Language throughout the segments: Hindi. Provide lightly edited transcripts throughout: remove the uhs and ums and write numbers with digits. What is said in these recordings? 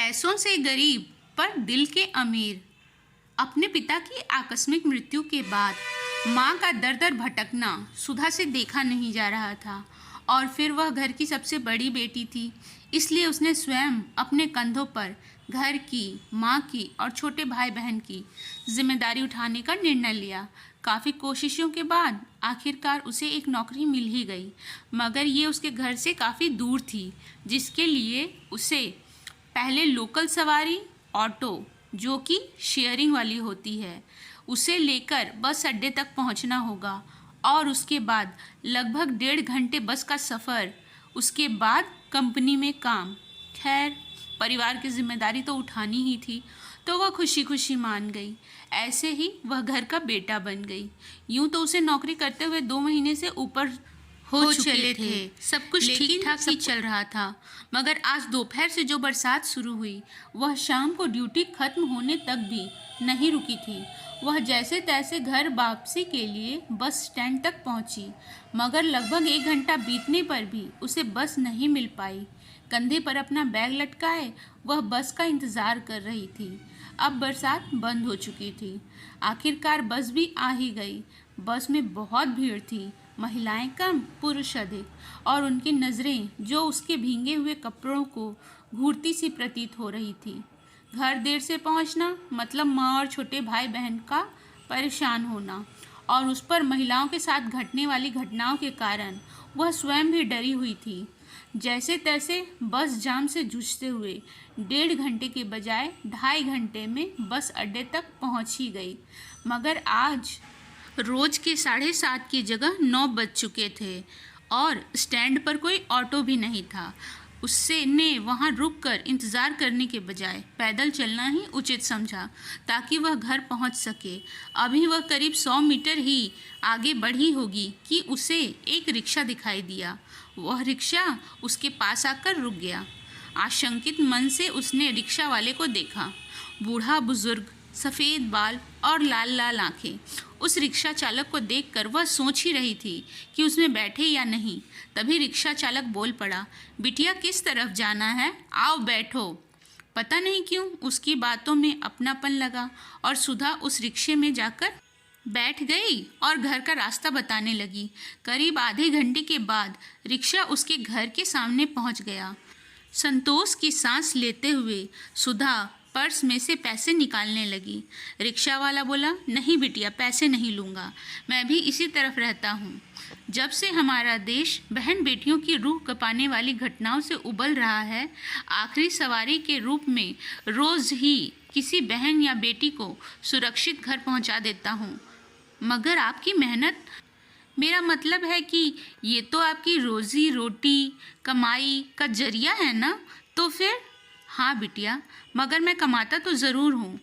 पैसों से गरीब पर दिल के अमीर। अपने पिता की आकस्मिक मृत्यु के बाद माँ का दर दर भटकना सुधा से देखा नहीं जा रहा था और फिर वह घर की सबसे बड़ी बेटी थी, इसलिए उसने स्वयं अपने कंधों पर घर की, माँ की और छोटे भाई बहन की जिम्मेदारी उठाने का निर्णय लिया। काफ़ी कोशिशों के बाद आखिरकार उसे एक नौकरी मिल ही गई, मगर ये उसके घर से काफ़ी दूर थी, जिसके लिए उसे पहले लोकल सवारी ऑटो, जो कि शेयरिंग वाली होती है, उसे लेकर बस अड्डे तक पहुंचना होगा और उसके बाद लगभग 1.5 घंटे बस का सफ़र, उसके बाद कंपनी में काम। खैर, परिवार की जिम्मेदारी तो उठानी ही थी, तो वह खुशी खुशी मान गई। ऐसे ही वह घर का बेटा बन गई। यूं तो उसे नौकरी करते हुए 2 महीने से ऊपर हो चले थे, सब कुछ ठीक ठाक ही चल रहा था, मगर आज दोपहर से जो बरसात शुरू हुई वह शाम को ड्यूटी खत्म होने तक भी नहीं रुकी थी। वह जैसे तैसे घर वापसी के लिए बस स्टैंड तक पहुंची, मगर लगभग 1 घंटा बीतने पर भी उसे बस नहीं मिल पाई। कंधे पर अपना बैग लटकाए वह बस का इंतज़ार कर रही थी। अब बरसात बंद हो चुकी थी। आखिरकार बस भी आ ही गई। बस में बहुत भीड़ थी, महिलाएं कम, पुरुष अधिक, और उनकी नज़रें जो उसके भींगे हुए कपड़ों को घूरती सी प्रतीत हो रही थी। घर देर से पहुंचना मतलब माँ और छोटे भाई बहन का परेशान होना, और उस पर महिलाओं के साथ घटने वाली घटनाओं के कारण वह स्वयं भी डरी हुई थी। जैसे तैसे बस जाम से जूझते हुए 1.5 घंटे के बजाय 2.5 घंटे में बस अड्डे तक पहुंच ही गई, मगर आज रोज के 7:30 की जगह 9 बज चुके थे और स्टैंड पर कोई ऑटो भी नहीं था। उससे ने वहां रुककर इंतज़ार करने के बजाय पैदल चलना ही उचित समझा, ताकि वह घर पहुंच सके। अभी वह करीब 100 मीटर ही आगे बढ़ी होगी कि उसे एक रिक्शा दिखाई दिया। वह रिक्शा उसके पास आकर रुक गया। आशंकित मन से उसने रिक्शा वाले को देखा। बूढ़ा बुजुर्ग, सफ़ेद बाल और लाल लाल आंखें। उस रिक्शा चालक को देखकर वह सोच ही रही थी कि उसमें बैठे या नहीं। तभी रिक्शा चालक बोल पड़ा, बिटिया किस तरफ जाना है? आओ बैठो। पता नहीं क्यों उसकी बातों में अपनापन लगा और सुधा उस रिक्शे में जाकर बैठ गई और घर का रास्ता बताने लगी। करीब आधे घंटे के बाद रिक्शा उसके घर के सामने पहुंच गया। संतोष की सांस लेते हुए सुधा पर्स में से पैसे निकालने लगी। रिक्शा वाला बोला, नहीं बिटिया, पैसे नहीं लूँगा, मैं भी इसी तरफ रहता हूँ। जब से हमारा देश बहन बेटियों की रूह कपाने वाली घटनाओं से उबल रहा है, आखिरी सवारी के रूप में रोज़ ही किसी बहन या बेटी को सुरक्षित घर पहुँचा देता हूँ। मगर आपकी मेहनत, मेरा मतलब है कि ये तो आपकी रोज़ी रोटी कमाई का जरिया है ना? तो फिर हाँ बिटिया, मगर मैं कमाता तो ज़रूर हूँ,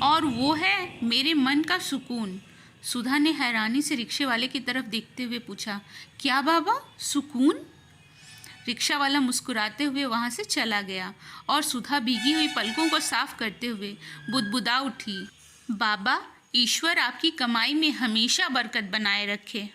और वो है मेरे मन का सुकून। सुधा ने हैरानी से रिक्शे वाले की तरफ देखते हुए पूछा, क्या बाबा, सुकून? रिक्शा वाला मुस्कुराते हुए वहाँ से चला गया और सुधा भीगी हुई पलकों को साफ करते हुए बुदबुदा उठी, बाबा, ईश्वर आपकी कमाई में हमेशा बरकत बनाए रखे।